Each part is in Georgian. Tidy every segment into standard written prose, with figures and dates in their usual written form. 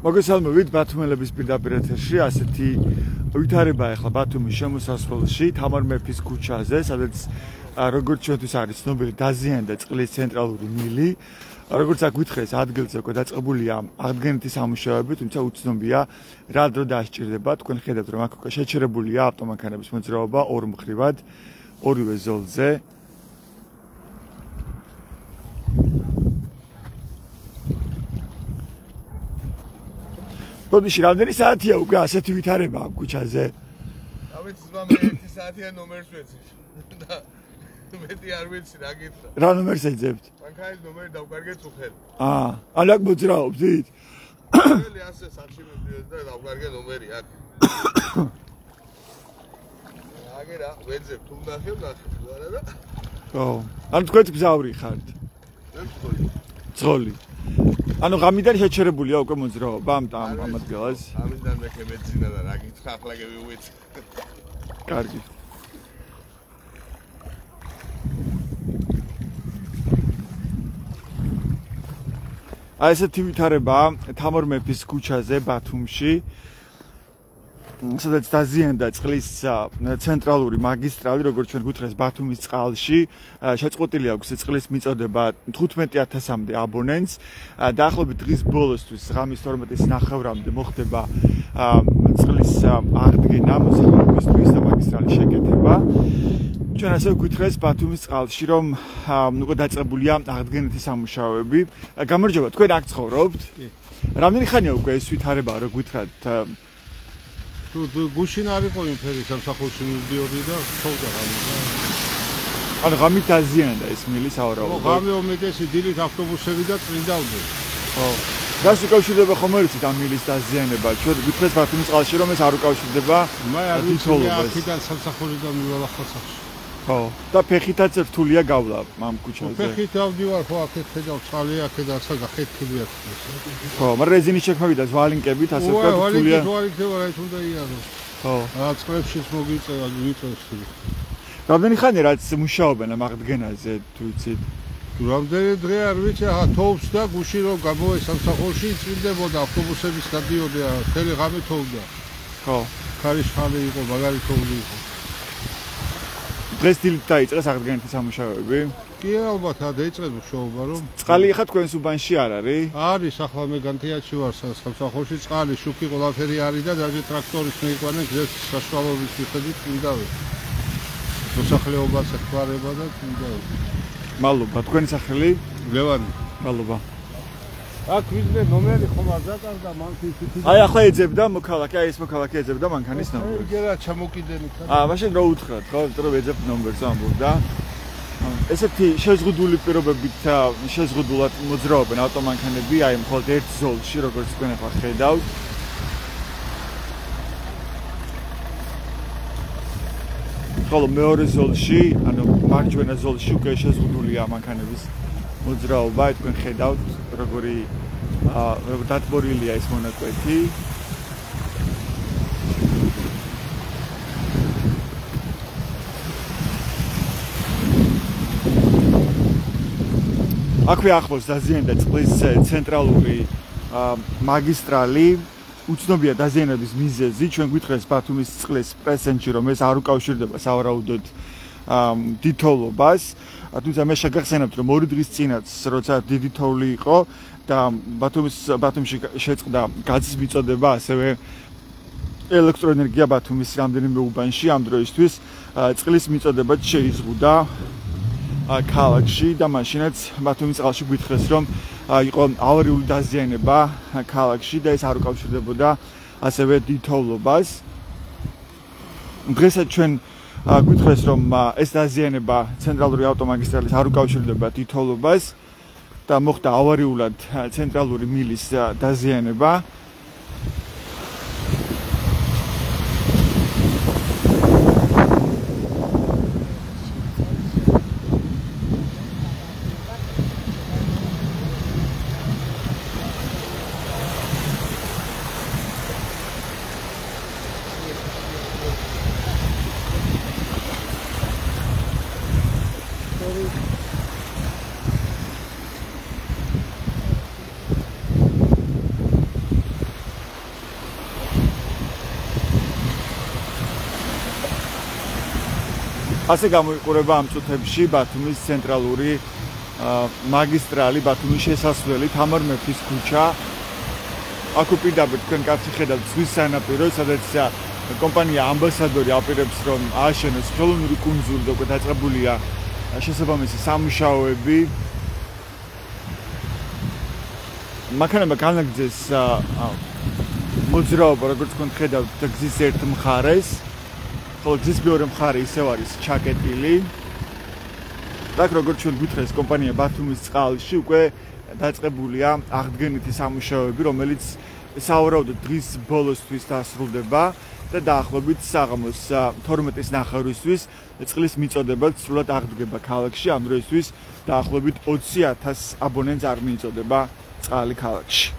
მოგესალმებით ბათუმელების პირდაპირ ეთერში, ასეთი ვითარებაა ახლა ბათუმის შემოსასვლელში, თამარ მეფის ქუჩაზე, სადაც როგორც ჩვენთვის არის ცნობილი დაზიანდა წყლის ცენტრალური მილი. როგორც აქ გითხრეს, ადგილზე უკვე დაწყებულია აღდგენითი სამუშაოები, თუმცა უცნობია რა დრო დასჭირდება. თქვენ ხედავთ, რომ აქ უკვე შეჩერებულია ავტომანქანების მოძრაობა ორ მხრივად, ორივე ზოლზე. ბოდიში, რამდენი საათია უკვე ასეთი ვითარება ამ ქუჩაზე? დავით ზვამე 1 საათია ნომერს ვეცი. მეტი არ ვიცი რა გითხრა. რა ნომერს ეძებთ? მანქანის ნომერი დავკარგეთ უხელ. ანუ აქ მოძრაობდით? ხელი ასე სახში მივდიოდი და დავკარგე ნომერი აქ. აგერა ვეძებ თუ ნახევ არა და. ო, ანუ თქვენც გზავრი ხართ? ძღოლი. ანუ ღამიდან შეჩერებულია უკვე მოძრაობა ამ ადგილას. ამიდან მე მეძინა და რა გითხრა ახლა გევიუეცი. კარგი. აი ესეთი ვითარებაა თამარ მეფის ქუჩაზე ბათუმში. სადაც დაზიანდა წყლის ცენტრალური მაგისტრალი, როგორც ჩვენ გითხრეს ბათუმის წყალში, შეწყვეტილი აქვს წყლის მიწოდება 15000-მდე აბონენტს. დაახლოებით დღის ბოლოსთვის ღამის 12:30-მდე მოხდება წყლის აღდგენა, მოსახლეობისთვის და მაგისტრალის შეკეთება. ჩვენ ასე გითხრეს ბათუმის წყალში, რომ უკვე დაწყებულია აღდგენითი სამუშაოები. გამარჯობა, თქვენ აქ ცხოვრობთ? კი. რამდენი ხანია უკვე ეს ვითარება, რო გითხრათ? თუ გუშინ არ იყო იმფერი სამსახურში მივდიოდი და თოვდა ღამე. ანუ ღამით დაზიანდა ეს მილი საავადმყოფო. ღამე უმეტესი დილით ავტობუსები და წმინდავდნენ. ხო. რას უკავშირდება ხომ ერთით ამ მილის დაზიანება? ჩვენ გითხრეს ბათუმის წყალში, რომ ეს არ უკავშირდება. მე არ ვიცი აქედან სამსახურიდან მივალახოთ სახში. ხო. და ფეხითაც რთულია გავლა ამ ქუჩაზე. ფეხით ავდივარ, ხო, აქეთ ხედავ წყალი, აქედან საგახეთქილია. ხო, მაგრამ რეზინის შექმნით და ზვალინკებით ასე ვთქვათ რთულია. ზვალინკები რა თუნდა იარო. ხო. რა წყლებშიც მოგიწევა, ვიწევს. რამდენი ხანია რაც მუშაობენ ამ აღდგენაზე, თუ ვიცით? რამდენი დღე არ ვიცი, ახლა თოვს და გუშინ რომ გამოე სამსახურში წვიმდებოდა, ავტობუსების გადიოდა, მთელი ღამე თოვდა. ხო. ქარიშხალი იყო, მაგარი თოვლი იყო. დღეს დილით დაიწყეს აღდგენითი სამუშაოები? კი, ალბათ, დაიწყეს მუშაობა, რომ წყალი ახლა თქვენს უბანში არ არის? არის, ახლა მე განთიაჩი ვარ სამსახურში, წყალი, შუქი ყველაფერი არის და даже ტრაქტორის მეიყვანენ გზის საშუალების მიხედვით წმინდავე. მოსახლეობაც ეხმარება და წმინდავე. მადლობა, თქვენი სახელი? ლევანი. მადლობა. აქ ვიძნე ნომერი ხომ არ დაკარგა მანქანის თითი. აი ახლა ეძებდა მოქალაქე, აი ეს მოქალაქე ეძებდა მანქანის ნომერს. ეგერა ჩამოკიდენით. მაშინ რა უთხრათ, ხო, იმიტომ რომ ეძებთ ნომერს ამბობდა. ესეთი შეზღუდული პირობებით შეზღუდულად მოძრაობენ ავტომანქანები, აი მხოლოდ ერთ ზოლში, როგორც თქვენ ახლა ხედავთ. ხოლო მეორე ზოლში, ანუ მარჯვენა ზოლში უკვე შეზღუდულია მანქანების მოძრაობა, თქვენ ხედავთ, როგორი დათბორილია ეს მონაკვეთი. აქვე ახლოს დაზიანდა წყლის ცენტრალური მაგისტრალი. უცნობია დაზიანების მიზეზი, ჩვენ გითხრეს ბათუმის წყლის პრესენჩი, რომ ეს არ უკავშირდება სავარაუდოდ დიდთოვლობას. თუმცა მე შეგახსენებთ, რომ 2 დღის წინაც, როცა დიდი თოვლი იყო და ბათუმში შეწყდა გაზის მიწოდება, ასევე ელექტროენერგია ბათუმის რამდენიმე უბანში ამ დროისთვის წყლის მიწოდებაც შეიზღუდა ქალაქში და მაშინაც ბათუმის წყალში გითხრეს, რომ იყო ავარიული დაზიანება ქალაქში და ეს არ უკავშირდებოდა ასევე დიდთოვლობას. დღესაც ჩვენ გითხრეს, რომ ეს დაზიანება ცენტრალური ავტომაგისტრალის არ უკავშირდება დიდთოვლობას და მოხდა ავარიულად ცენტრალური მილის დაზიანება. ასე გამოიყურება ამ წუთებში ბათუმის ცენტრალური მაგისტრალი, ბათუმის შესასვლელი, თამარ მეფის ქუჩა. აქ პირდაპირ თქვენ კაცი ხედავთ ზღვის სანაპიროს, სადაც კომპანია ამბასადორი აპირებს რომ ააშენოს ხელოვნური კუნძული და უკვე დაწყებულია შესაბამისი სამუშაოები. მანქანებმა განაგრძეს მოძრაობა, როგორც თქვენ ხედავთ, გზის ერთ მხარეს, ხოლო გზის მეორე მხარე ისევ არის ჩაკეტილი. აქ როგორც ჩვენ გვითხრეს, კომპანია ბათუმის წყალში უკვე დაწყებულია აღდგენითი სამუშაოები, რომელიც სავარაუდოდ დღის ბოლოსთვის დასრულდება და დაახლოებით საღამოს 12-ის ნახევრისთვის წყლის მიწოდება სრულად აღდგება ქალაქში. ამ დროისთვის დაახლოებით 20,000 აბონენტს არ მიიწოდება წყალი ქალაქში.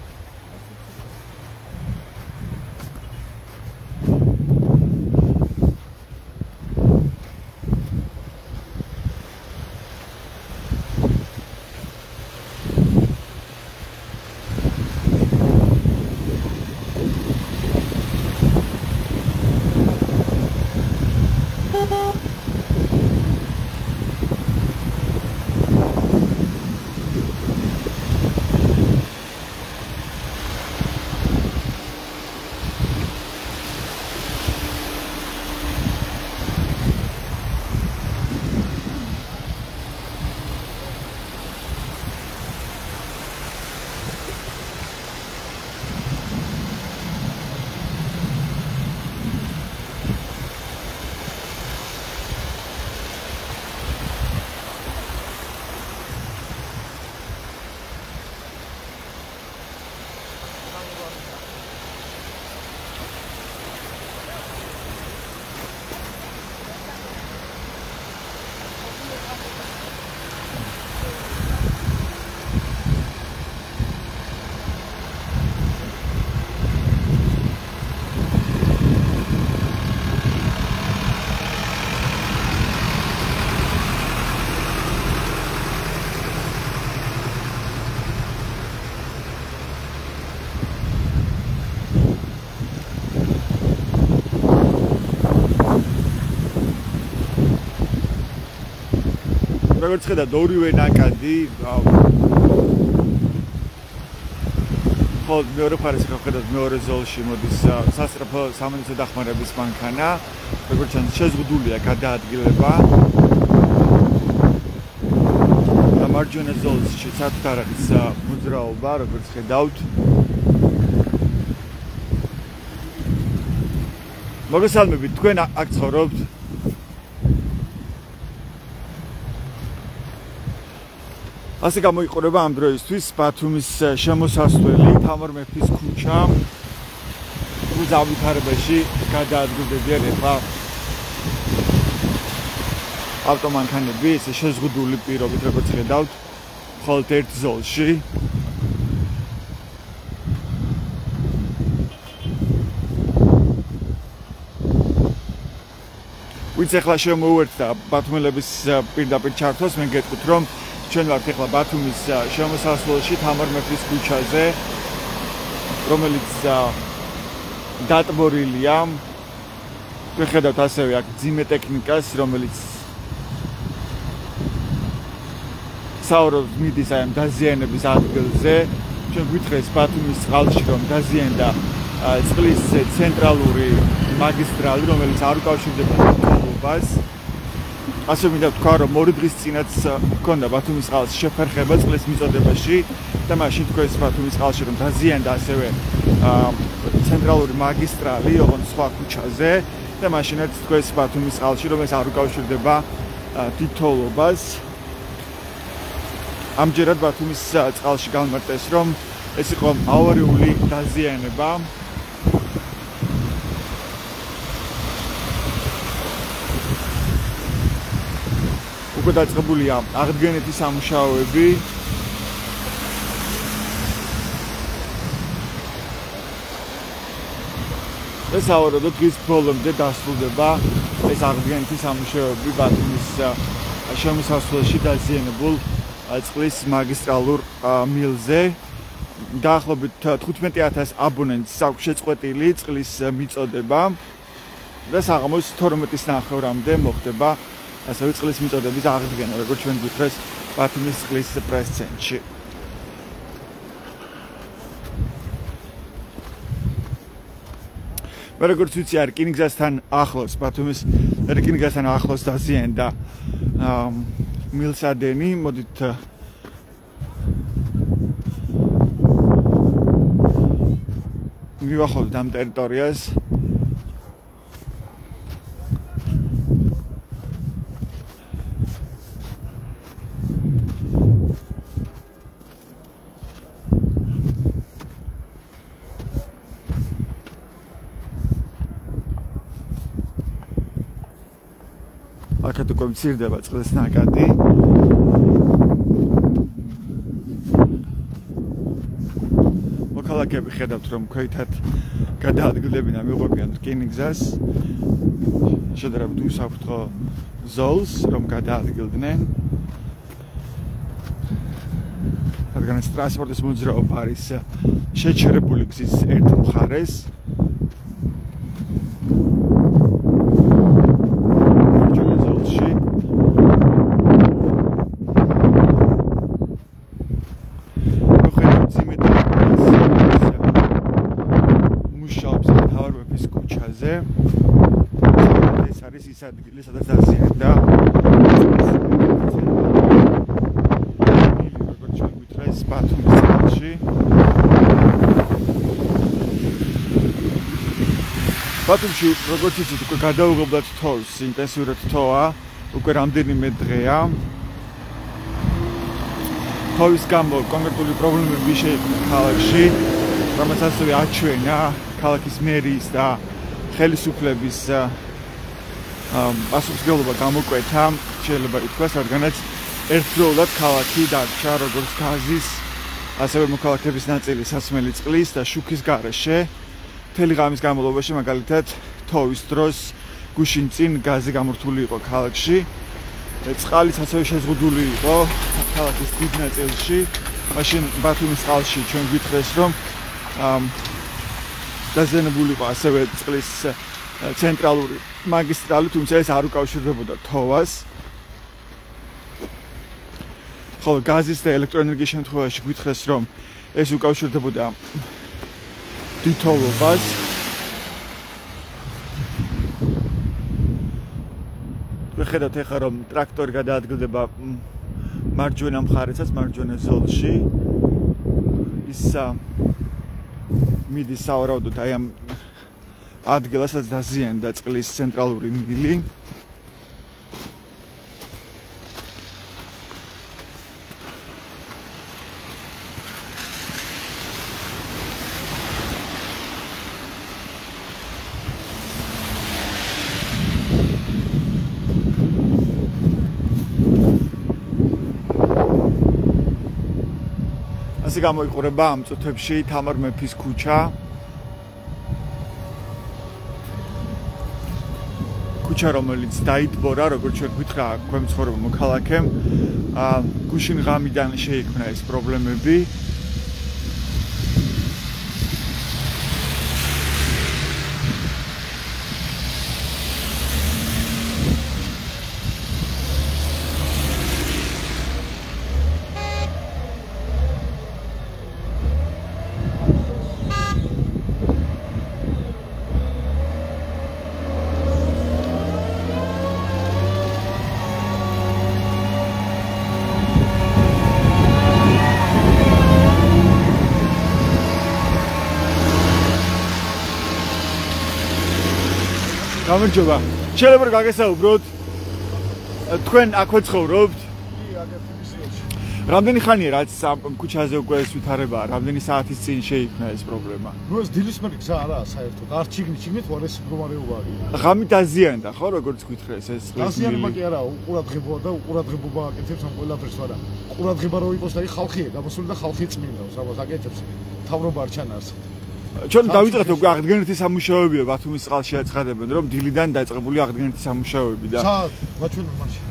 როგორც ხედავთ, ორივე ნაკადი ხოლმე მეორე მხარეს ხედავთ, მეორე ზოლში მოდის სასწრაფო სამონიცო დახმარების მანქანა, როგორც ჩანს შეზღუდულია გადაადგილება. და მარჯვენა ზოლში საერთოდ არ არის მოძრაობა, როგორც ხედავთ. მოგესალმებით, თქვენ აქ ცხოვრობთ? ასე გამოიყურება ამ დროისთვის ბათუმის შემოსასვლელი, თამარ მეფის ქუჩა. უზავითარებაში გადაადგილდებიან ახლა ავტომანქანები, ესე შეზღუდული პირობით, როგორც ხედავთ, მხოლოდ ერთ ზოლში. ვინც ახლა შემოუერთდა ბათუმელების პირდაპირ ჩართვას, მე გეტყვით, რომ ჩვენ ვართ ახლა ბათუმის შემოსასვლელში, თამარ მეფის ქუჩაზე, რომელიც დატბორილია. ვხედავთ ასევე აქ ძიმე ტექნიკას, რომელიც საუბრობს მიდის აი ამ დაზიანების ადგილზე. ჩვენ გვითხრეს ბათუმის წყალში, რომ დაზიანდა წყლის ცენტრალური მაგისტრალი, რომელიც არ უკავშირდება თვალობას. ასე მინდა ვთქვა, რომ 2 დღის წინაც ჰქონდა ბათუმის წყალში შეფერხება წყლის მიწოდებაში და მაშინ თქვენს ბათუმის წყალში რომ დაზიანდა ასევე ცენტრალური მაგისტრალი, ოღონდ სხვა ქუჩაზე და მაშინაც თქვენს ბათუმის წყალში რომ ეს არ უკავშირდება თითოეულობას. ამჯერად ბათუმის წყალში გამარტეს, რომ ეს იყო ავარიული დაზიანება. უკვე დაწყებულია აღდგენითი სამუშაოები. ეს ავაროდოთ დღის ბოლომდე დასრულდება ეს აღდგენითი სამუშაოები ბათუმის შემოსასვლელში დაზიანებულ წყლის მაგისტრალურ მილზე. დაახლოებით 15,000 აბონენტს აქვს შეწყვეტილი წყლის მიწოდება და საღამოს 12-ის ნახევრამდე მოხდება ასევე წყლის მიწოდების აღდგენა, როგორც ჩვენ გითხრეს ბათუმის წყლის პრეს-ცენტრში. მე როგორც ვიცი, რკინიგზასთან ახლოს, ბათუმის რკინიგზასთან ახლოს დაზიანდა მილსადენი, მოდით მივახოთ ამ ტერიტორიას. აქეთ უკვე მცირდება წყლის ნაკადი. მოქალაქეები ხედავთ, რომ ქვეითად გადაადგილდებიან, მივყვებიან რკინიგზას. შედარებით უსაფრთხო ზოლს, რომ გადაადგილდნენ. რადგანაც ტრანსპორტის მოძრაობა არის შეჩერებული გზის ერთ მხარეს. ეს არის ის ადგილი, სადაც დაზიანდა როგორც ჩვენ გითხრეს ბათუმის ცენტრში. ბათუმში როგორც იცით, უკვე გადაუღებდა თოვს, ინტენსიურად თოვა, უკვე რამდენიმე დღეა. თოვის გამო კონკრეტული პრობლემები შეიქმნა ქალაქში, რამაც ასევე აჩვენა ქალაქის მერიის და ხელისუფლების პასუხისმგებლობა გამოკვეთა, შეიძლება ითქვას, რადგანაც ერთდროულად ქალაქი დარჩა როგორც გაზის, ასევე მოქალაქეების ნაწილი სასმელი წყლის და შუქის გარეშე. მთელი ღამის განმავლობაში, მაგალითად, თოვის დროს გუშინ წინ გაზი გამორთული იყო ქალაქში. წყალიც ასევე შეზღუდული იყო ქალაქის დიდ ნაწილში. მაშინ ბათუმის წყალში ჩვენ გითხრეს, რომ დაზიანებული იყო ასევე წყლის ცენტრალური მაგისტრალი, თუმცა ეს არ უკავშირდებოდა თოვას. ხოლო გაზის და ელექტროენერგიის შემთხვევაში გითხრეს, რომ ეს უკავშირდებოდა თითოებას. ვხედავთ ახლა, რომ ტრაქტორი გადაადგილდება მარჯვენა მხარესაც, მარჯვენა ზოლში. ის მიდის სავარაუდოდ აი ამ ადგილასაც დაზიანდა წყლის ცენტრალური მილი. ასე გამოიყურება ამ წუთებში თამარ მეფის ქუჩა. ქუჩა, რომელიც დაიტბორა, როგორც ჩვენ გითხრა, ქვემ ცხოვრებულ მოქალაქემ, გუშინ ღამიდან შეიქმნა ეს პრობლემები. გამარჯობა. შეიძლება რომ გაგესაუბროთ. თქვენ აქვე ცხოვრობთ? კი, აგერ ფუნქციაში. რამდენი ხანია რაც ამ ქუჩაზე უკვე ეს ვითარება, რამდენი საათის წინ შეიქმნა ეს პრობლემა? ნუ ეს დილისმერი გზა არაა საერთოდ. არ ჩიგნით ვარ ეს მდგომარეობაა. ღამით დაზიანდა, ხო, როგორც გითხრეს ეს წყლის მილი? დაზიანება კი არა, უყურადღებოა და უყურადღებობა აკეთებს ამ ყველაფერს, მაგრამ ყურადღება რო იყოს და ხალხია გამოსული და ხალხი წმინდავს, ამას აკეთებს. თავრობა არ ჩანარს. ჩვენ დავიწყეთ უკვე აღდგენითი სამუშაოებია ბათუმის წყალში აცხადებენ, რომ დილიდან დაიწყებული აღდგენითი სამუშაოები და მაჩვენე მაშინ.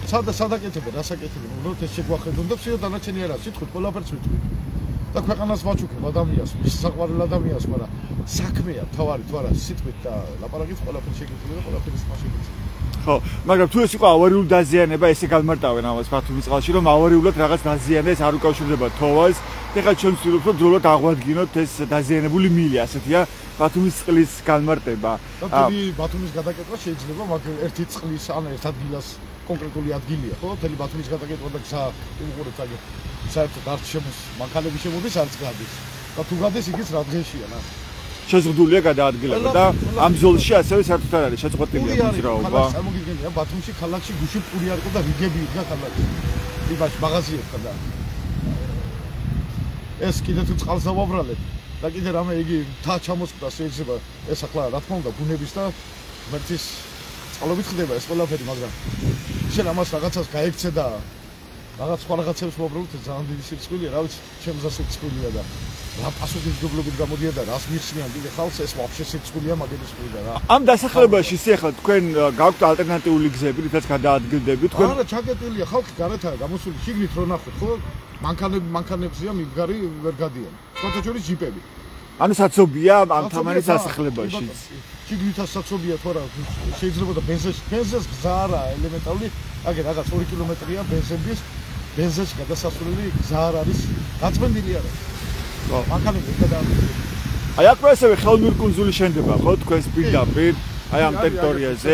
სად აკეთებენ, რას აკეთებენ? უბრალოდ ეს შეგვახედონ და всё დანარჩენი არა, სიტყვით ყველაფერს ვიტყვით. და ქვეყანას ვაჩუქებ ადამიანს, მის საყვარელ ადამიანს, მაგრამ საქმეა, თავარი თუ არა, სიტყვით და ლაპარაკით ყველაფერს შეგიძლია და ყველაფერს მაშინ. ხო, ხო, მაგრამ თუ ეს იყო ავარიული დაზიანება, ესე გამარტავენ ამას ბათუმის წყალში, რომ ავარიულად რაღაც დაზიანდა, ეს არ უკავშირდება თოვას. ეხლა ჩვენ ვცდილობთ, რომ დროულად აღვადგინოთ ეს დაზიანებული მილი, ასეთია ბათუმის წყლის განმარტება. ბათუმის გადაკეთება შეიძლება, მაგრამ ერთი წყლის ან ერთ ადგილას კონკრეტული ადგილია, ხო? მთელი ბათუმის გადაკეთება და გზა უყურებთ აგე. საერთოდ არც მანქანები შემოდის, არც გადის. და თუ გადის, იგიც რა დღეშია, რა. შეზღუდულია გადაადგილება და ამ ზოლში ასევე საერთოდ არ არის შეწყვეტილია მოძრაობა. წარმოგიდგენია ბათუმში ქალაქში გუშინ პური არ იყო და რიგები იდგა ქალაქში. იმაში მაღაზიებდა და ეს კიდე თუ წყალს დავაბრალებ და კიდე რამე იგი თა ჩამოსკდა შეიძლება ეს ახლა რა თქმა უნდა ბუნების და ღმერთის წყალობით ხდება ეს ყველაფერი, მაგრამ შენ ამას რაღაცას გაიქცე და რაღაც სხვა რაღაცებს მოუბრუნოთ ძალიან დიდი სირცხვილია, რა ვიცი, ჩემს სირცხვილია და რა პასუხისმგებლობით გამოდიან და რას მიხსნიან კიდე ხალხს ეს ვაფშე სირცხვილია მაგების მხრიდან რა. ამ დასახლებაში ახლა თქვენ გაქვთ ალტერნატიული გზები, რითაც გადაადგილდებით თქვენ? არა, ჩაკეტილია ხალხი გარეთაა გამოსული, შიგნით რო ნახოთ, ხო? მანქანებზეა მიგარი ვერ გადიან. სპორტაჩორის ჯიპები. ანუ საცობია ამ თამარის დასახლებაში. შიგნითაც საცობია თუ არა, შეიძლება და ბენზეს გზა არა ელემენტარული, აგერ რაღაც 2 კილომეტრია ბენზეს გადასასვლელი გზა არ არის, გაწმენდილი არა. მანქანები გადაადგილდება. აი აქ ასევე ხელმიურ კუნძული შენდება, ხო, თქვენს პირდაპირ, აი ამ ტერიტორიაზე.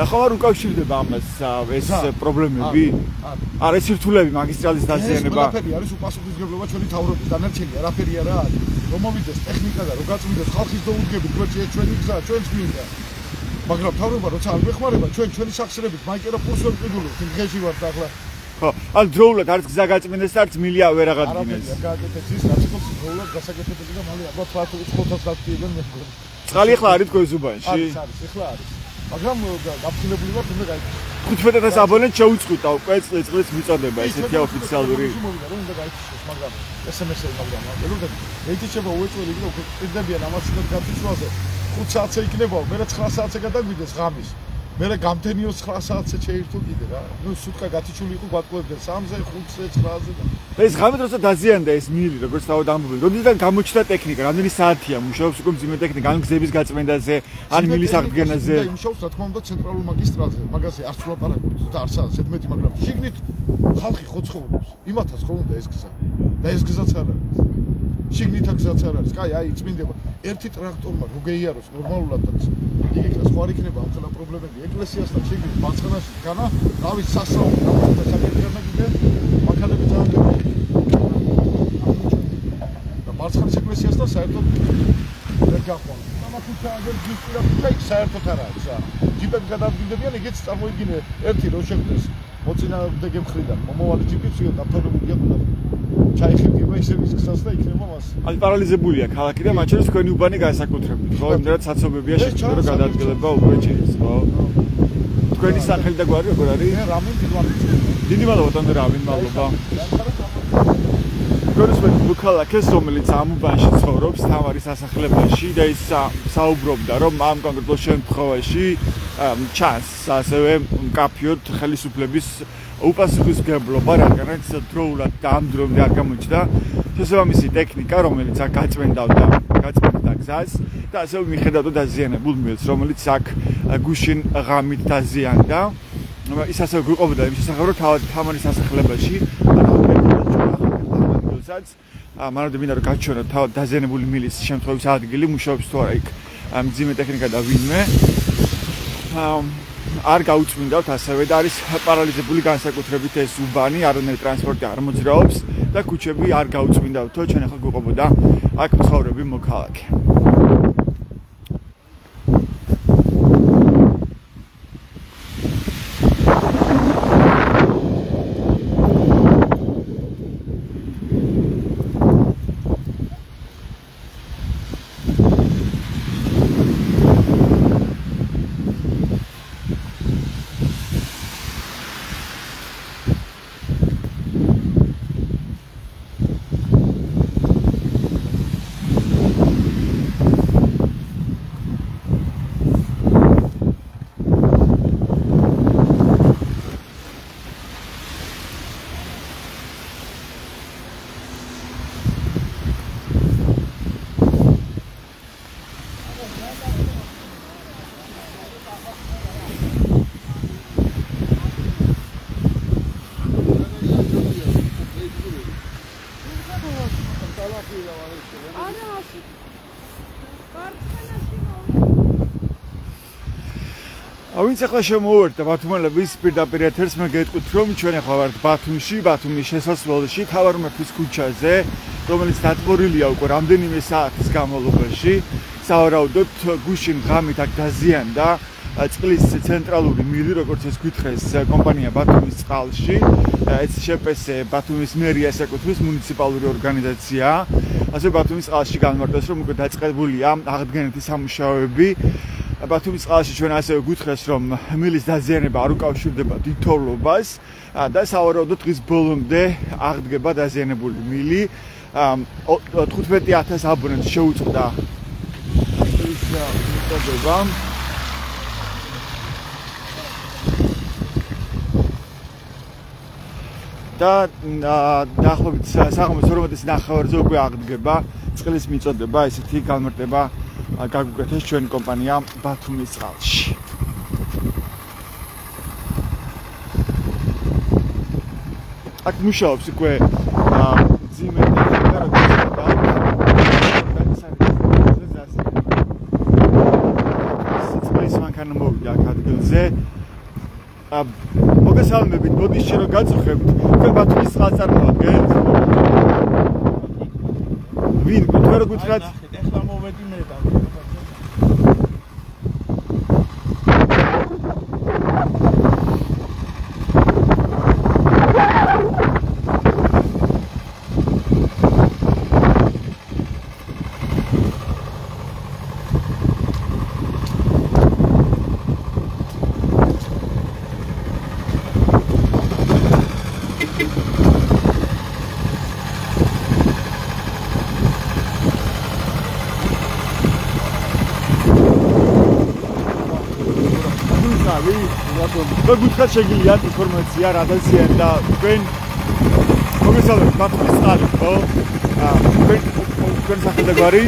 ხო არ უკავშირდება ამას ეს პრობლემები? არა, ეს სირთულეები მაგისტრალის დაზიანება. ეს ყველაფერი არის უპასუხისმგებლობა ჩვენი თავრობის დანარჩენი, არაფერი არა არის. რომ მოვიდეს ტექნიკა და რომ გაწმიდოს ხალხის დაუდგებით, ჩვენი გზა, ჩვენს მინდა. მაგრამ თავრობა როცა არ მეხმარება, ჩვენი სახსრებით მაიკერა ფულს ვერ ვყიდულობთ, იმ დღეში ვართ ახლა. ხო, ან დროულად არც გზა გაწმინდეს და არც მილია ვერ აღადგინეს. არაფერია გააკეთეთ ის, რაც იყო დროულად გასაკეთებელი და მალე ალბათ ფართობით დაგტიებენ მე მგონი. წყალი ახლა არის თქვენ ზუბანში? არის, ახლა არის. მაგრამ გაფრთხილებული ვართ უნდა გაიქცეს. 15,000 აბონენტს შეუწყვიტა უკვე წლის მიწოდება, ესეთია ოფიციალური. უნდა გაიქცეს, მაგრამ SMS-ები მაგრამ ველოდები. ეთიჩება უეჭველი და ყიდდებიან ამას და გაფიცვაზე. 5 საათზე იქნება, მე 9 საათზე გადაგვიდეს ღამის. მე გამდენიოს 9 საათზე შეირთო კიდე რა. ნუ სუტკა გათიჩული იყო გვატყუებდნენ 3-ზე, 5-ზე, 9-ზე და ეს ღამით როცა დაზიანდა ეს მილი, როგორც თავად ამბობენ. როდესაც გამოჩნდა ტექნიკა, რამდენი საათია მუშაობს უკვე მძიმე ტექნიკა, ან გზების გაწმენდაზე, ან მილის აღდგენაზე. და მუშაობს რა თქმა უნდა ცენტრალურ მაგისტრალზე, მაგაზე არც ვლაპარაკობთ და არც ზედმეტი, მაგრამ შიგნით ხალხი ხო ცხოვრობს. იმათაც ხო უნდა ეს გზა. და ეს გზაც არ არის. შიგნით გზაც არ არის. კაი, აი წმინდება. ერთი ტრაქტორმა რო გეიაროს ნორმალურად და იგი სხვა არ იქნება ამ ყველა პრობლემები. ეკლესიასთან შიგნით მარცხენაში განა, რავი, სასწაული, და საკეთებია კიდე მანქანები ძალიან გეუბნები. და მარცხენის ეკლესიასთან საერთოდ ვერ გაყვან. ამათუცა აგერ ჯიპი და საერთოდ არ არის რა. ჯიპები გადაადგილდებიან, იგიც წარმოიდგინე ერთი რო შეხვდეს მოწინააღმდეგე მხრიდან მომავალი ჯიპი ცუდა დაფარებული იყო და ჩაიხებგება ისე ის გზას და იქნება მას. აი პარალიზებულია ქალაქი და მათ შორის თქვენი უბანი განსაკუთრებით, ხო? იმდენად საცობებია შექმნა რომ გადაადგილება უკვე ჩეს, ხო? თქვენი სახელი და გვარი როგორ არის? მე რამინ დიდვარი. დიდი მადლობა თანდე რამინ, მადლობა. გორისმეთ მოქალაქეს, რომელიც ამ უბანში ცხოვრობს, თამარის სასახლებაში და ის საუბრობდა, რომ ამ კონკრეტულ შემთხვევაში ჩანს ასევე მკაფიოდ ხელისუფლების უპასუხისმგებლობა, რადგანაც დროულად და ამ დრომდე არ გამოჩნდა შესაბამისი ტექნიკა, რომელიც აქ გაწმენდავდა გზას და ასევე მიხედავდა დაზიანებულ მილს, რომელიც აქ გუშინ ღამით დაზიანდა. ის ასევე გვიყვებოდა იმ შესახებ, რომ თამარის სასახლებაში მანამდე მინდა რომ გაჩვენოთ თავად დაზიანებული მილის შემთხვევის ადგილი, მუშაობს თუ არა იქ მძიმე ტექნიკა და ვინმე. არ გაუწმინდავთ ასევე და არის პარალიზებული განსაკუთრებით ეს უბანი, არანაირი ტრანსპორტი არ მოძრაობს და ქუჩები არ გაუწმინდავთო, ჩვენ ახლა გვიყვებოდა აქ მცხოვრები მოქალაქე. ვინც ახლა შემოვერთა ბათუმელების პირდაპირ ეთერს, მე გეტყვით, რომ ჩვენ ახლა ვართ ბათუმში, ბათუმის შესასვლელში, თავარმეფის ქუჩაზე, რომელიც დატბორილია უკვე რამდენიმე საათის განმავლობაში. სავარაუდოდ გუშინ ღამით აქ დაზიანდა წყლის ცენტრალური მილი, როგორც ეს გითხრეს კომპანია ბათუმის წყალში. ეს შეპესე ბათუმის მერიას ეკუთვნის მუნიციპალური ორგანიზაცია. ასე ბათუმის წყალში განმარტავს, რომ უკვე დაწყებულია აღდგენითი სამუშაოები. ბათუმის წყალში ჩვენ ასევე გითხრეს, რომ მილის დაზიანება არ უკავშირდება თითოეულობას და სავარაუდოდ დღის ბოლომდე აღდგება დაზიანებული მილი. 15,000 აბონენტს შეუწყდა ის მიწოდება. და დაახლოებით საღამოს 12:09-ზე უკვე აღდგება წყლის მიწოდება, ესეთი განმარტება გაგვიკეთეს ჩვენი კომპანია ბათუმის წყალში. აქ მუშაობს უკვე ძიმე ტექნიკა, როგორც მანქანა მოვიდა აქ ადგილზე. მოგესალმებით, მოდით რომ გაწუხებთ, თქვენ ბათუმის წყალს წარმოადგენთ? ვინ თქვენ რო გითხრათ? ეხლა მოვედი მე და და გითხრათ შეგიძლიათ ინფორმაცია რა დაზიანდა თქვენ მოგესალმებით ბათუმის წყალი, ხო? თქვენ სახელდაგვარი?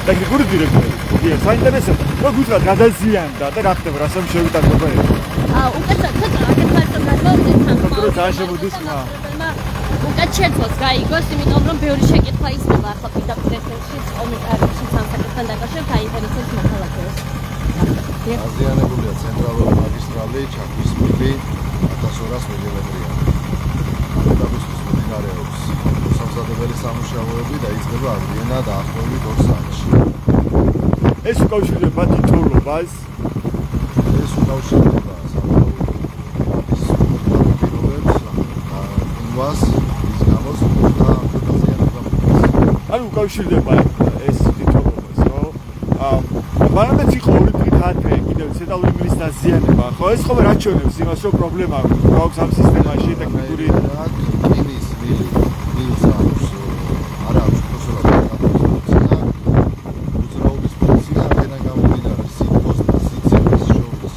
ტექნიკური დირექტორი. დიახ, საინტერესო. რა გითხრათ რა დაზიანდა და რა ხდება, რასამ შევიტანხმება ეს? უკეთ ცოტა გადმოვიდეთ კონტროლს არ შემოდის ხმა. უკეთ შეცვალს გაიგოს, იმიტომ რომ ბევრი შეკითხვა ისმება ახლა პირდაპირ ეთერში კომენტარებში სამსაკეთთან დაკავშირებით აინტერესებს მოქალაქეებს. დაზიანებულია ცენტრალური მაგისტრალი, ჩაქვის მილი 1200 მილიმეტრია. დაბუსტის მიმდინარეობს მოსამზადებელი სამუშაოები და იწყება აღდგენა დაახლოებით 2 საათში. ეს უკავშირდება თითოეულობას. ეს უკავშირდება სავარაუდოდ ის პირობებს ინვას ის გამოს და დაზიანება. ანუ უკავშირდება ეს თითოეულობას, ხო? მანამდე იყო ორი დღით ადრე კიდევ ცენტრალური მილის დაზიანება, ხო? ეს ხოლმე რაც ჩვენებს იმას, რომ პრობლემა გვაქვს ამ სისტემაში ტექნიკური მილის მილს აქვს არა აქვს პროცესორად გადაწყობილია უძრაობის პროცესი აქედან გამომდინარე სიტყვის და სიცევის შორის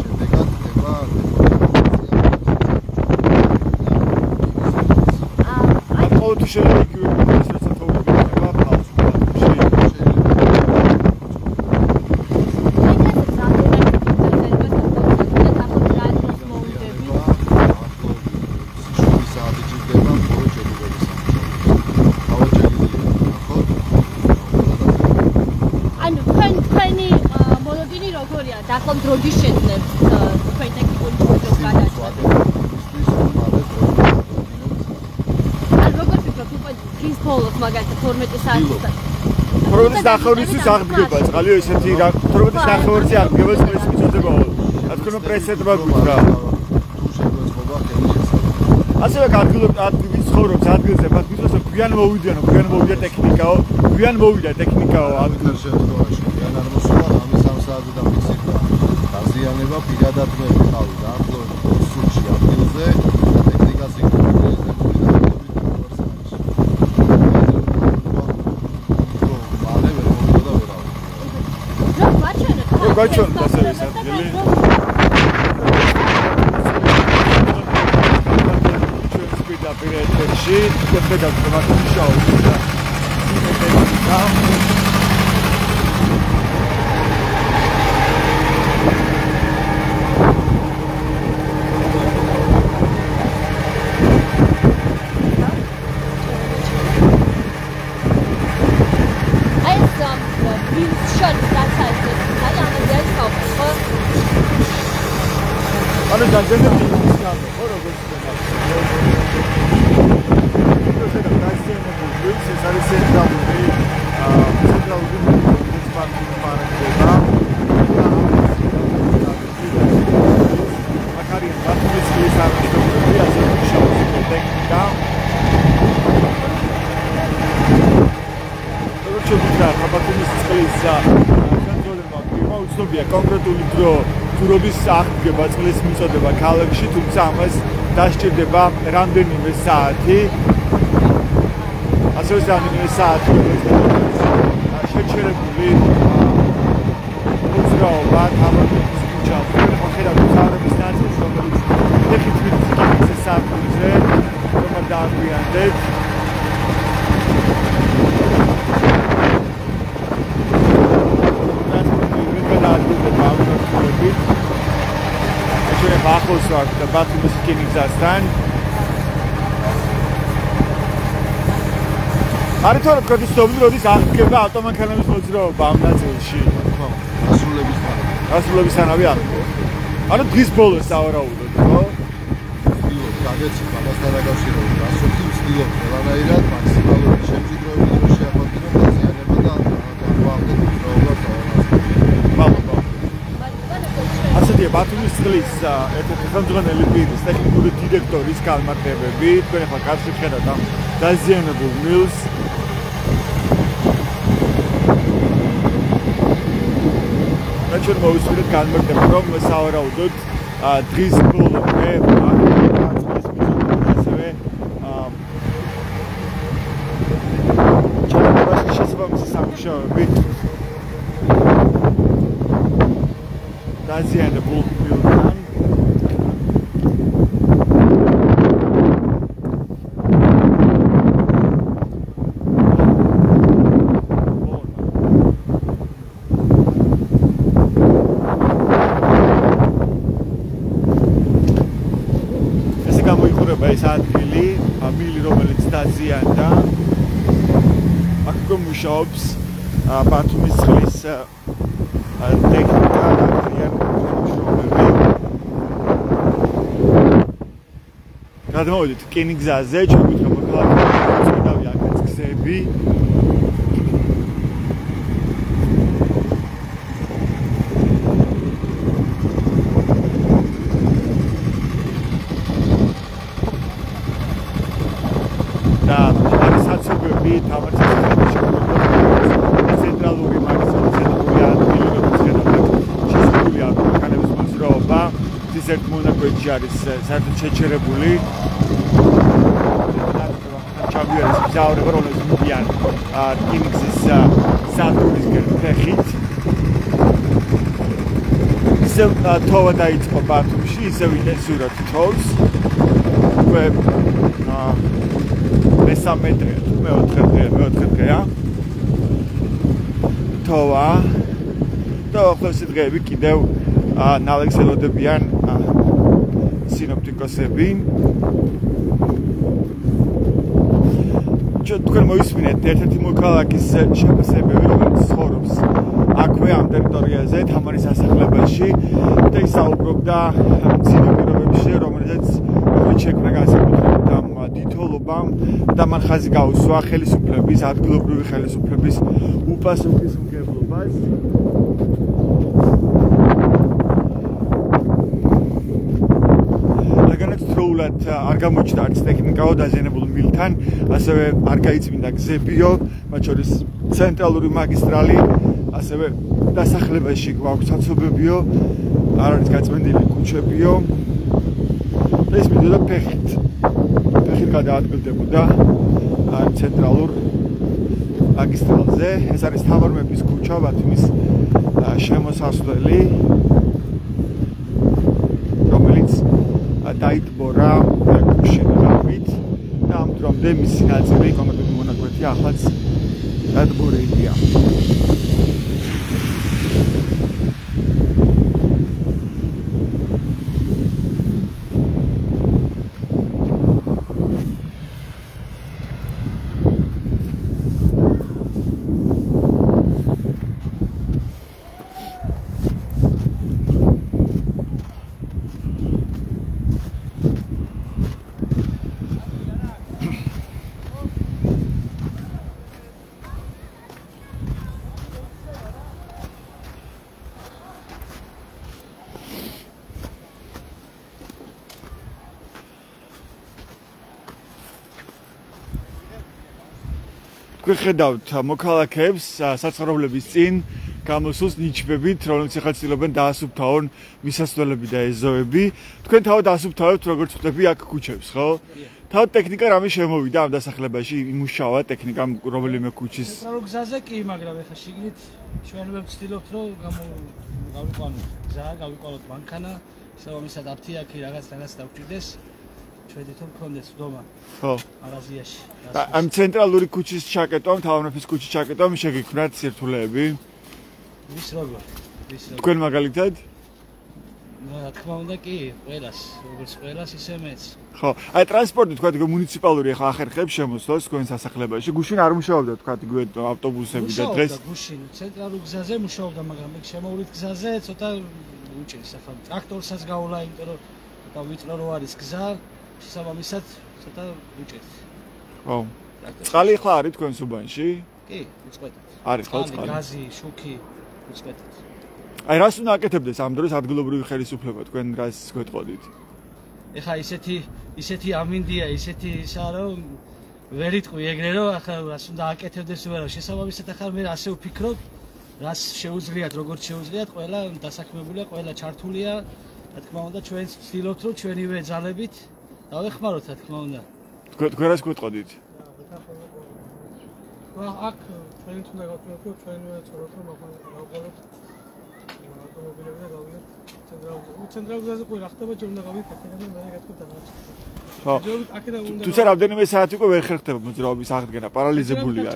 შედეგად ხდება აი ყოველთვის შეიძლება იგივე პროცესს ათოვები ხდება ფალს დაახლოებით როდის შეძლებთ თქვენ ტექნიკური პროექტს გადაჭრა? ანუ როგორ ფიქრობთ, უკვე დღის ბოლოს მაგალითად 12 საათის 12-ის ნახევრისთვის აღდგება წყალი, ესეთი 12-ის ნახევრზე აღდგება წყლის მიწოდება. რა თქმა უნდა პრესეთმა გითხრა. ასევე ადგილობრივი ცხოვრობს ადგილზე, მათ გითხრას რომ გვიან მოვიდა ტექნიკაო, გვიან მოვიდა ტექნიკაო ადგილ შემთხვევაში. გვიან არ მოსულა ამის 3 საათზე და მიციქდა. დაზიანება პირადად მე ვიყავი დაახლოებით 20 წუთში ადგილზე და ტექნიკას იკეთებდნენ და გაჩვენეთ ასევე ეს ადგილი. ჩვენს პირდაპირ ეთერში შეხედავთ მათ მუშაობს და ანუ დაზიანებული ის გამო, ხო როგორც ეს არის ცენტრალური მუნიციპალური პარკება. მაგარია ბათუმის არქიტექტურები, ასე მუშაობს ტექნიკა. ბათუმის წყლის კონტროლებმა უცნობია კონკრეტული დრო თუ როდის აღდგება წყლის მიწოდება ქალაქში, თუმცა ამას დასჭირდება რამდენიმე საათი. ასევე რამდენიმე საათი შეჩერებული მოძრაობა თამარ ქუჩაზე, მოხერხდა თავების ნაწილს, რომელიც ტექნიკურ საფუძვლზე რომ დააგვიანდეთ. ახლოს ვარ და ბათუმის რკინიგზასთან. არის თორე პროტესტობდი, როდის აღდგება ავტომანქანების მოძრაობა ამ ნაწილში. ასრულებისთანავე აღდგება. ანუ დღის ბოლოს ავარაუდოთ, ხო? გადაცი ამასთან დაკავშირებით, ასეთი ვცდილობ ყველანაირად მაქსიმალური შემჭიდროებით რომ შეაფასებინო დაზიანება და განვააღდეთ მოძრაობას მალობა. ასეთია ბათუმის წყლის ერთ-ერთი ხელმძღვანელი პირის ტექნიკური დირექტორის განმარტებები. თქვენ ახლა კაცი ხედავთ ამ დაზიანებულ მილს. ჩვენ მოვისურვებთ განმარტება, რომ სავარაუდოდ დღის ბოლომდე ასევე ჩატარებაში შესაბამისი სამუშაოები დაზიანებულ მილთან. ეს ადგილი, მილი რომელიც დაზიანდა, აქ მუშაობს ბათუმის წყლის ტექნიკა და მშრომელი. გადმოვიდეთ რკინიგზაზე, ჩვენ გვითხება ქალაქში წვიდავი აქაც გზები. ცენტრალური მაგისტრალური ადგილი, როგორც ხედავთ, შესრულებული ავტომანქანების მოძრაობა, ის ერთ მონაკვეთში არის საერთოდ შეჩერებული. ჩამოიარეს მგზავრები, რომლებიც მიდიან რკინიგზის სადგურისკენ ფეხით. ისევ თოვა დაიწყო ბათუმში, ისევ ინტენსიურად თოვს. მესამე დღე თუ მეოთხე დღეა თოვა და ახალსი დღეები კიდევ ნალექს ელოდებიან სინოპტიკოსები. თქვენ მოისმინეთ ერთ-ერთი მოქალაქის შეფასებები, რომელიც ცხოვრობს აქვე ამ ტერიტორიაზე, თამარის სასახლებელში და ისაუბრობდა მძიმე პირობებში, რომელზეც შექმნა განსაკუთრებით ამ დიდთოლობამ და მან ხაზი გაუსვა ხელისუფლების, ადგილობრივი ხელისუფლების უპასუხისმგებლობას. რადგანაც დროულად არ გამოჩნდა არც ტექნიკაო დაზიანებულ მილთან, ასევე არ გაიწმინდა გზებიო, მათ შორის ცენტრალური მაგისტრალი, ასევე დასახლებაში გვაქვს საცობებიო, არ არის გაწმენდილი ქუჩებიო. ეს მიდოდა ფეხით გადაადგილდებოდა ცენტრალურ მაგისტრალზე. ეს არის თამარმეფის ქუჩა, ბათუმის შემოსასვლელი, რომელიც დაიტბორა კუშინებით და ამ დრომდე მისი ნაწილი, კონკრეტული მონაკვეთი ახლაც დატბორილია. თქვენ ხედავთ მოქალაქეებს საცხოვრებლების წინ გამოსულს ნიჩბებით, რომლებიც ახლა ცდილობენ დაასუფთავონ მისასვლელები და ეზოები. თქვენ თავად ასუფთავებთ როგორც ხვდები აქ ქუჩებს, ხო? თავად ტექნიკა რამე შემოვიდა ამ დასახლებაში, იმუშავა ტექნიკამ რომელიმე ქუჩის. გზაზე კი, მაგრამ ეხლა შიგნით ჩვენებებს ვცდილობთ რომ გავიყვანოთ გზა, გავიყვანოთ მანქანა, შესაბამისად აფთიაქი რაღაც დავჭირდეს. ჩვენ თვითონ გქონდეს დომა. ხო. არაზიაში. ამ ცენტრალური ქუჩის ჩაკეტვამ, თავრობის ქუჩის ჩაკეტვამ შეგიქმნათ სირთულეები? ვის როგორ? თქვენ მაგალითად? რა თქმა უნდა კი, ყველას, როგორც ყველას ისე მეც. ხო, აი ტრანსპორტი თქვა მუნიციპალური ახლა ახერხებს შემოსვლას თქვენ სასახლებაში. გუშინ არ მუშაობდა თქვა იგივე ავტობუსები და დღეს. გუშინ ცენტრალურ გზაზე მუშაობდა, მაგრამ მე შემოვლით გზაზე ცოტა უჭირს ახლა ტრაქტორსაც გავლა, იმიტომ რომ ცოტა ვიწრო რო არის გზა, შესაბამისად ცოტა უჭირს. ხო. წყალი ახლა არის თქვენ სუბანში? კი, უწყვეტად. არის ხო წყალი? გაზი, შუქი უწყვეტად. აი რას უნდა აკეთებდეს ამ დროს ადგილობრივი ხელისუფლება თქვენ რას გვეტყოდით? ეხა ისეთი ამინდია, ისეთი ისა რომ ვერ იტყვი ეგრე რომ ახლა რას უნდა აკეთებდეს ვერა შესაბამისად ახლა მე ასე ვფიქრობ, რას შეუძლიათ, როგორც შეუძლიათ, ყველა დასაქმებულია, ყველა ჩართულია. რა თქმა უნდა ჩვენც ვცდილობთ რომ ჩვენივე ძალებით დავეხმაროთ, რა თქმა უნდა. თქვენ რას გვეტყოდით? აქ ჩვენც უნდა გავწევთ, ჩვენივე ცხოვრობთ რომ გავყოლოთ ავტომობილები და გავიდეთ ცენტრალურ გზაზე ყველა ხდება ჯერ უნდა გავიდეთ აქედან მე გეტყვით რაღაც. ხო. თუმცა რამდენიმე საათი უკვე ვერ ხერხდება მოძრაობის აღდგენა, პარალიზებულია.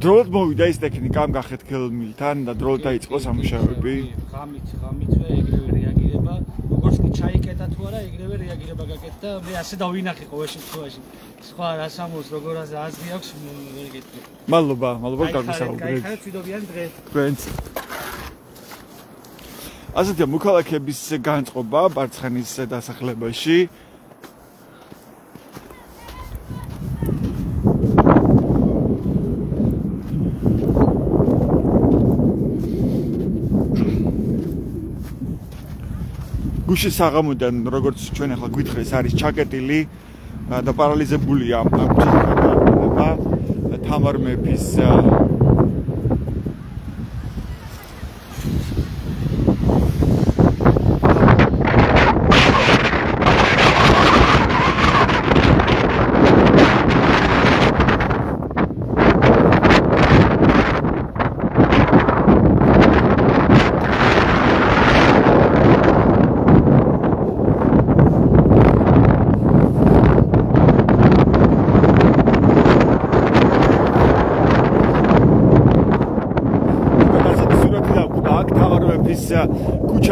დროულად მოვიდა ის ტექნიკა ამ გახეთქილ მილთან და დროულად დაიწყო სამუშაოები. ღამითვე ეგრევე რეაგირება, როგორც კი ჩაიკეტა თუ არა, ეგრევე რეაგირება გაკეთდა. მე ასე დავინახე ყოველ შემთხვევაში. სხვა რას ამოს როგორ აზრი აქვს ვერ გეტყვი. მადლობა გაგისაუბრეთ. კაი, თვითობიან დღე. თქვენც. ასეთია მოქალაქეების განწყობა ბარცხანის დასახლებაში. გუშინ საღამოდან როგორც ჩვენ ახლა გვითხრეს არის ჩაკეტილი და პარალიზებულია ამ თამარ მეფის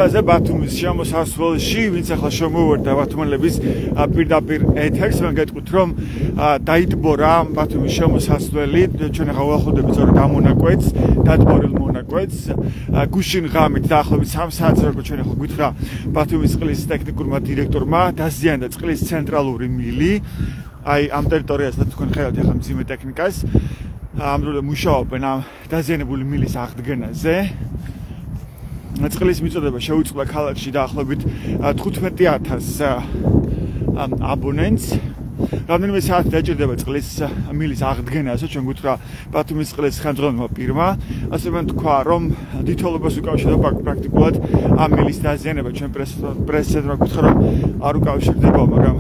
ქუჩაზე ბათუმის შემოსასვლელში, ვინც ახლა შემოვარდა ბათუმელების პირდაპირ ეთერს, მე გეტყვით რომ დაიტბორა ბათუმის შემოსასვლელი, ჩვენ ახლა ველახოდებით სწორედ ამ მონაკვეთს, დატბორილ მონაკვეთს. გუშინ ღამით დაახლოებით 3 საათზე როგორც ჩვენ ახლა გვითხრა ბათუმის წყლის ტექნიკურმა დირექტორმა დაზიანდა წყლის ცენტრალური მილი. აი ამ ტერიტორიაზე თქვენ ხედავთ ახლა მძიმე ტექნიკას. ამ დროს მუშაობენ ამ დაზიანებული მილის აღდგენაზე. წყლის მიწოდება შეუწყდა ქალაქში დაახლოებით 15,000 აბონენტს. რამდენიმე საათი დაჭირდება წყლის მილის აღდგენაზე, ჩვენ გვითხრა ბათუმის წყლის ხელმძღვანელმა პირმა. ასე მან თქვა, რომ დიდთვალებას უკავშირდება პრაქტიკულად ამ მილის დაზიანება. ჩვენ პრესედმა გვითხრა, რომ არ უკავშირდება, მაგრამ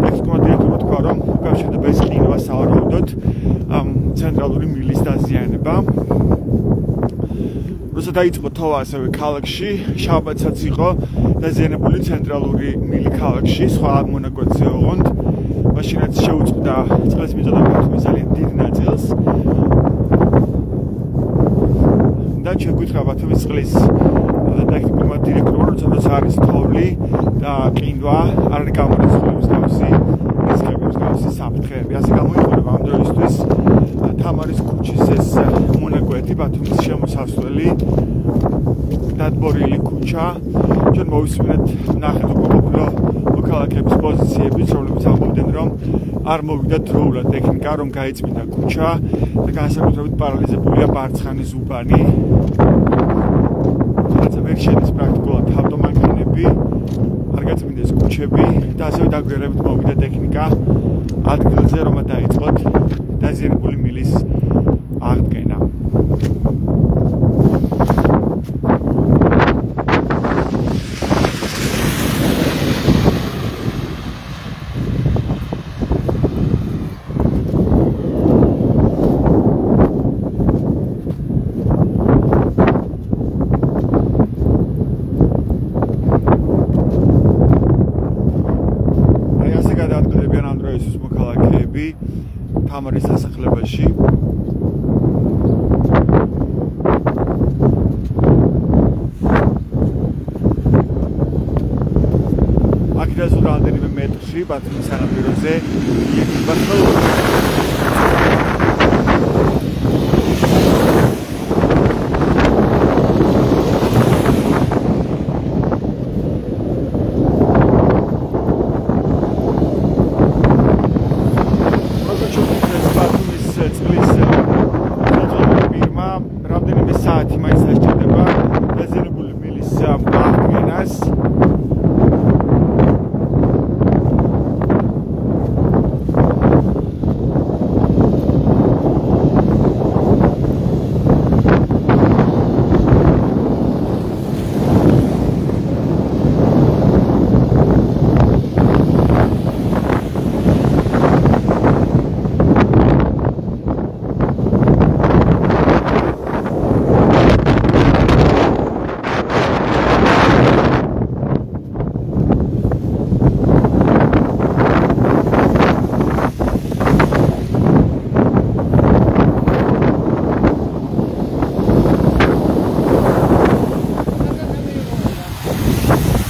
ტექნიკურმა დირექტორმა თქვა, რომ უკავშირდება ეს ყინვა სავარაუდოდ ცენტრალური მილის დაზიანება. როცა დაიწყო თოვა ასევე ქალაქში, შაბათსაც იყო დაზიანებული ცენტრალური მილი ქალაქში, სხვა მონაკვეთზე ოღონდ. მაშინაც შეუწყდა წყლის მიწოდება ბათუმის ძალიან დიდ ნაწილს. და ჩვენ გვითხრა ბათუმის წყლის ტექნიკურმა დირექტორმა, როცა არის თოვლი და ყინვა, არ არის გამორიცხული მსგავსი რისკები, მსგავსი საფრთხეები. ასე გამოიყურება ამ დროისთვის თამარის ქუჩის ეს მონაკვეთი, ბათუმის შემოსასვლელი, დატბორილი ქუჩა. ჩვენ მოვისმინეთ ნახეთ უყოფილო მოქალაქეების პოზიციების, რომლებიც ამბობდნენ, რომ არ მოვიდა დროულად ტექნიკა, რომ გაიწმინდა ქუჩა და განსაკუთრებით პარალიზებულია ბარცხანის უბანი. თუმცა ვერ შედის პრაქტიკულად ავტომანქანები, არ გაწმინდეს ქუჩები და ასევე დაგვერებით მოვიდა ტექნიკა, ადგილზე რომ დაიწყოთ დაზიანებული მილის აღდგენა. თამარის სასახლებაში აქედან სულ რამდენიმე მეტრში ბათუმის სანაპიროზე იქნება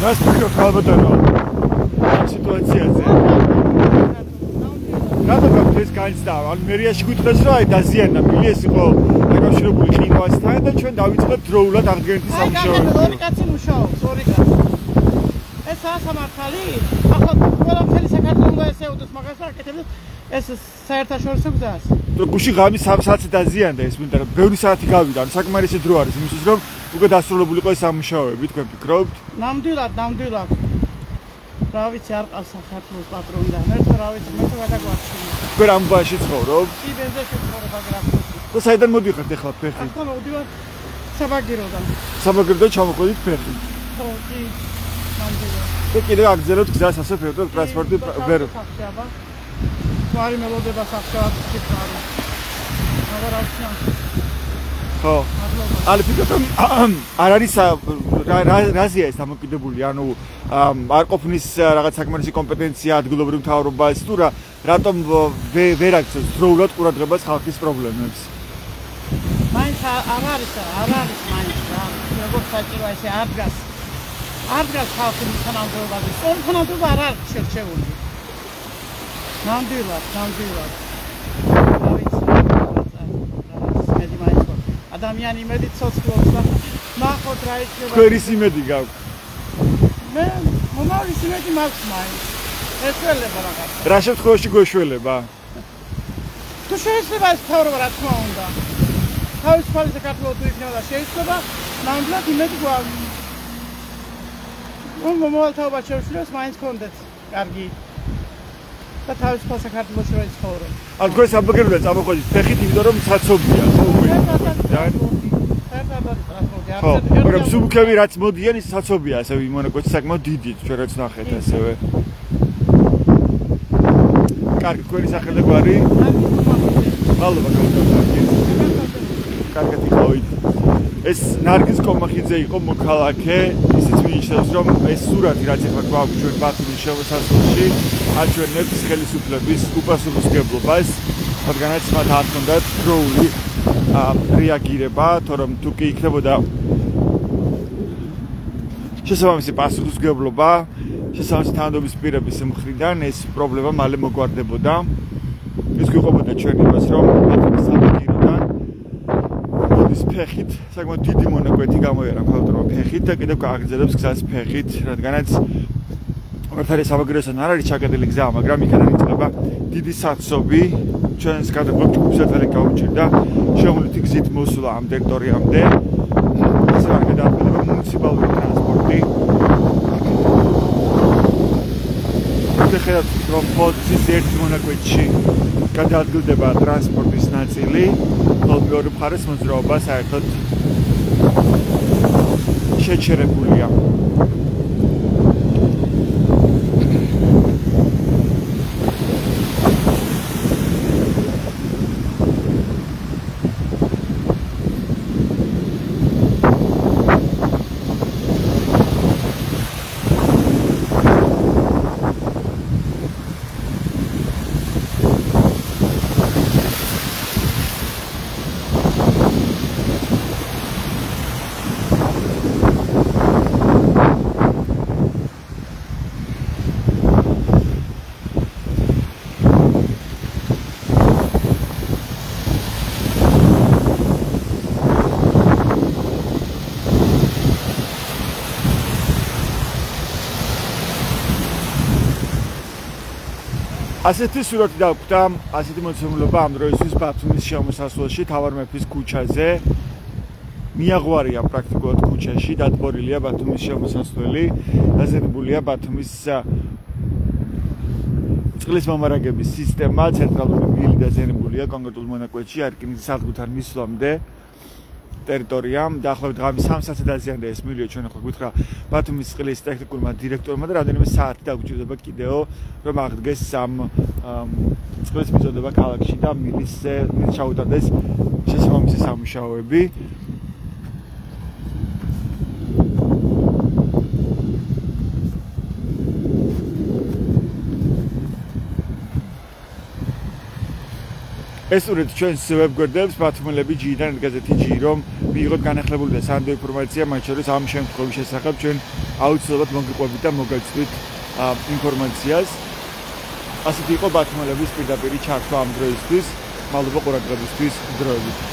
Нас ხალბატონო სიტუაციაზე რატომ ეს განცდა ან მერიაში გითხრეს რომ აი დაზიანდა მილი ეს იყო დაკავშირებული ყინვასთან და ჩვენ დავიწყებთ დროულად აღდგენითი სამუშაოები. ორი კაცი მუშაობს, ორი კაცი. ეს სამართალი, ახლა ყველაფერი საქართველოს უნდა ესეუდეს მაგას და აკეთებს ეს საერთაშორისო გზას. გუში ღამის 3 საათზე დაზიანდა ეს მინდა რომ ბევრი საათი გავიდა, საკმარისი დრო არის იმისთვის რომ უკვე დასრულებული იყო ეს სამუშაოები, თქვენ ფიქრობთ? ნამდვილად. რა ვიცი არ ყავს საქართველოს პატრონიდან. ერთო რა ვიცი, მე გადაგვაჩვენე. თქვენ ამ ბაში ცხოვრობ? კი, ბენზაში ცხოვრობ აგრაფოს. და საიდან მოდიხართ ახლა ფეხით? ახლა მოვდივარ საბაგიროდან. საბაგიროდან ჩამოყვებით ფეხით? ხო, კი. ნამდვილად. და კიდევ აგზავნოთ გზას ასე ფერდობ ტრანსპორტი ვერ. ვარი მელოდება სახშავად ფიქარი. აღარ აღსნა. ხო. ალ ფიქრობ არ არის რაზეა ეს დამოკიდებული, ანუ არ ყოფნის რაღაც საკმარისი კომპეტენცია ადგილობრივ მთავრობას თუ რატომ ვერ აქცევს დროულად ყურადღებას ხალხის პრობლემებს? მაინც არ არის მაინც რა. როგორც საჭიროა ესე არ დგას ხალხის თანამდებობაზე. სწორი თანამდებობა არ არის შერჩეული. ნამდვილად. ადამიანი იმედი ცოცხლობს და ნახოთ რა იქნება. თქვენის იმედი გაქვთ? მე მომავლის იმედი მაქვს მაინც. ესველება რაღაცა. რა შემთხვევაში გვეშველება? თუ შეიძლება ეს თავრობა რა თქმა უნდა. თავისუფალი საქართველოს თუ იქნება და შეიძლება ნამდვილად იმედი გვაქვს. მომავალთაობა შევშლებს მაინც კონდეთ. კარგი. და თავისუფალ საქართველოში რა ცხოვრობ. ან თქვენ საბაგიროდან წამოყვებით ფეხით, იმიტომ რომ საცობია, ხო? ხო, მაგრამ სუბუქები რაც მოდიან ის საცობია, ასე ვიმონაკვეთი საკმაოდ დიდი, ჩვენ რაც ნახეთ ასევე. კარგი, თქვენი სახელი და გვარი? მადლობა, კარგად იყავით. ეს ნარგიზ კომახიძე იყო მოქალაქე, ისიც მიიჩნევს რომ ეს სურათი რაც ახლა გვაქვს ჩვენ ბათუმის შესასვლელში, აჩვენებს ხელისუფლების უპასუხისმგებლობას, რადგანაც მათ არ ჰქონდათ დროული რეაგირება, თორემ თუ კი იქნებოდა შესაბამისი პასუხისმგებლობა, შესაბამისი თანამდებობის პირების მხრიდან ეს პრობლემა მალე მოგვარდებოდა. ეს გვიყვებოდა ჩვენ იმას რომ ბათუმის საბაგიროდან ფეხით, საკმაოდ დიდი მონაკვეთი გამოიარა მხოლოდ ფეხით და კიდევ გააგრძელებს გზას ფეხით, რადგანაც ორთარი საბაგიროსთან არ არის ჩაკეტილი გზა, მაგრამ იქიდან იწყება დიდი საცობი. ჩვენს გადაგვაქვს ჯგუფსაწევრი გაუჭირდა შეღუნითი გზით მოსვლა ამ ტერიტორიამდე. ასე არ გადაადგილება მუნიციპალური ტრანსპორტი. მიუხედავად რომ ფოთის ერთ მონაკვეთში გადაადგილდება ტრანსპორტის ნაწილი, ხოლო მეორე მხარეს მოძრაობა საერთოდ შეჩერებულია. ასეთი სურათი დაგვხვდა, ასეთი მოცემულობა ამ დროისთვის ბათუმის შემოსასვლელში თავარ მეფის ქუჩაზე. მიაღვარია პრაქტიკულად ქუჩაში, დატბორილია ბათუმის შემოსასვლელი, დაზიანებულია ბათუმის წყლის მომარაგების სისტემა, ცენტრალური მილი დაზიანებულია კონკრეტულ მონაკვეთში, არკინიგზის სადგურთან მისვლამდე ტერიტორიამ. დაახლოებით ღამის 3 საათზე დაზიანდა ეს მილი, ჩვენ ახლა გვითხრა ბათუმის წყლის ტექნიკურმა დირექტორმა და რამდენიმე საათი დაგვჭირდება კიდეო, რომ აღდგეს ამ წყლის მიწოდება ქალაქში და მილის ჩაუტარდეს შესაბამისი სამუშაოები. ეს ურეთ ჩვენს ვებგვერდებს ბათუმელები ჯიიდან გაზეთი ჯი რომ მიიღოთ განახლებული და სანდო ინფორმაცია მათ შორის ამ შემთხვევის შესახებ ჩვენ აუცილებლად მოგიყვებით და მოგაცვით ინფორმაციას. ასეთი იყო ბათუმელების პირდაპირი ჩართვა ამ დროისთვის. მადლობა ყურადღებისთვის დროებით.